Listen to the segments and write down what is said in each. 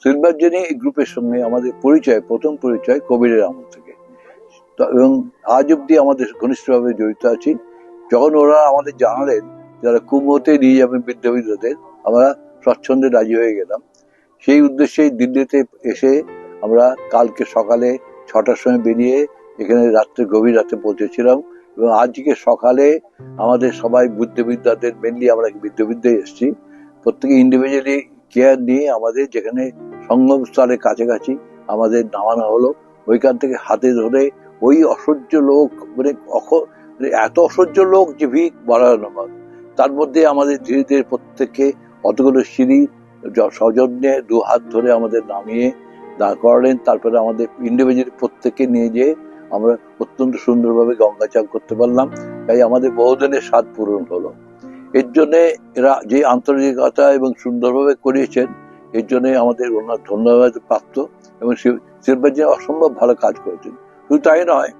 Silver jenny গ্রুপের সঙ্গে আমাদের পরিচয়, প্রথম পরিচয় কবিরের আমল থেকে, এবং আজ অব্দি আমাদের ঘনিষ্ঠভাবে জড়িত আছি। যখন ওরা আমাদের জানালেন যারা কুম্ভতে নিয়ে যাবেন বিদ্যাবিদ্যাদের, আমরা স্বচ্ছন্দে রাজি হয়ে গেলাম। সেই উদ্দেশ্যেই দিল্লিতে এসে আমরা কালকে সকালে 6টার সময় বেরিয়ে এখানে রাত্রে গভীর রাতে পৌঁছেছিলাম, এবং আজকে সকালে আমাদের সবাই বুদ্ধিবিদ্যাদের, মেনলি আমরা বিদ্যাবিদ্যায় এসেছি, প্রত্যেকে ইন্ডিভিজুয়ালি কেয়ার নিয়ে আমাদের যেখানে সঙ্গমস্থলের কাছাকাছি আমাদের নামানো হলো। ওইখান থেকে হাতে ধরে ওই অসহ্য লোক, মানে এত অসহ্য লোক যে ভিড় বাড়ানো, তার মধ্যে আমাদের ধীরে ধীরে প্রত্যেককে অতগুলো সিঁড়ি সযত্নে 2 হাত ধরে আমাদের নামিয়ে দাঁড় করালেন। তারপরে আমাদের ইন্ডিভিজুয়ালি প্রত্যেককে নিয়ে যেয়ে আমরা অত্যন্ত সুন্দরভাবে গঙ্গা চান করতে পারলাম। তাই আমাদের বহুদিনের স্বাদ পূরণ হলো। এর জন্য এরা যে আন্তরিকতা এবং সুন্দরভাবে করিয়েছেন, এর জন্য আমাদের ওনার ধন্যবাদ প্রাপ্ত, এবং সিলভার জেনি অসম্ভব ভালো কাজ করেছেন। শুধু তাই নয়,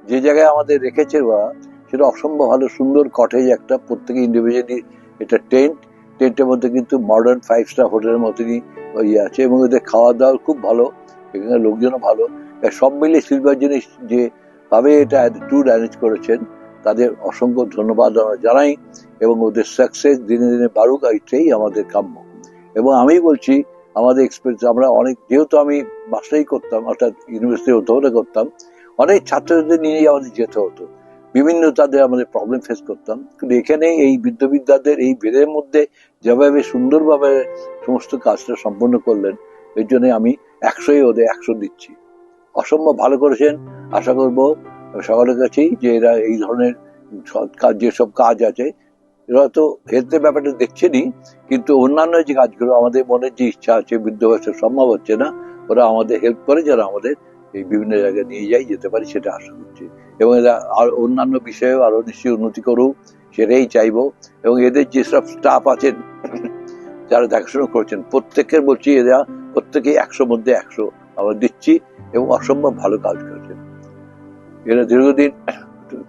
যে জায়গায় আমাদের রেখেছে ওরা সেটা অসম্ভব ভালো সুন্দর কটেজ, একটা প্রত্যেকে ইন্ডিভিজুয়ালি, এটা টেন্টের মধ্যে কিন্তু মডার্ন 5 স্টার হোটেলের মতনই ইয়ে আছে, এবং এদের খাওয়া দাওয়া খুব ভালো, এখানে লোকজনও ভালো। সব মিলিয়ে সিলভার জেনি যে ভাবে এটা ট্যুর অ্যারেঞ্জ করেছেন তাদের অসংখ্য ধন্যবাদ আমরা জানাই, এবং ওদের সাকসেস দিনে দিনে বাড়ুক, এইটাই আমাদের কাম্য। এবং আমি বলছি আমাদের এক্সপিরিয়েন্স, আমরা অনেক, যেহেতু আমি মাস্টারি করতাম, অর্থাৎ ইউনিভার্সিটি অধ্যাপনা করতাম, অনেক ছাত্রদের নিয়েই আমাদের যেতে হতো, বিভিন্ন তাদের আমাদের প্রবলেম ফেস করতাম। কিন্তু এখানে এই বিদ্যাবিদ্যাদের এই ভিড়ের মধ্যে যেভাবে সুন্দরভাবে সমস্ত কাজটা সম্পন্ন করলেন, এর জন্য আমি 100ই ওদের 100 দিচ্ছি। অসম্ভব ভালো করেছেন। আশা করব সকলের কাছেই যে এরা এই ধরনের যেসব কাজ আছে, এরা তো হেলথের ব্যাপারটা দেখছেনই, কিন্তু অন্যান্য যে কাজগুলো আমাদের মনের যে ইচ্ছা আছে, বিদ্যাভ্যাসের সম্ভব হচ্ছে না, ওরা আমাদের হেল্প করে, যারা আমাদের এই বিভিন্ন জায়গায় নিয়ে যেতে পারি, সেটা আশা করছি। এবং এরা আর অন্যান্য বিষয়েও আরো নিশ্চয়ই উন্নতি করুক, সেটাই চাইবো। এবং এদের যেসব স্টাফ আছেন যারা দেখাশোনা করছেন, প্রত্যেকের বলছি এরা প্রত্যেকেই 100 মধ্যে 100 আমরা দিচ্ছি, এবং অসম্ভব ভালো কাজ করেছেন। এরা দীর্ঘদিন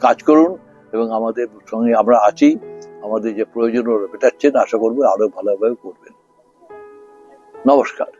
কাজ করুন, এবং আমাদের সঙ্গে আমরা আছি, আমাদের যে প্রয়োজন ওরা মেটাচ্ছেন, আশা করবো আরো ভালোভাবে করবেন। নমস্কার।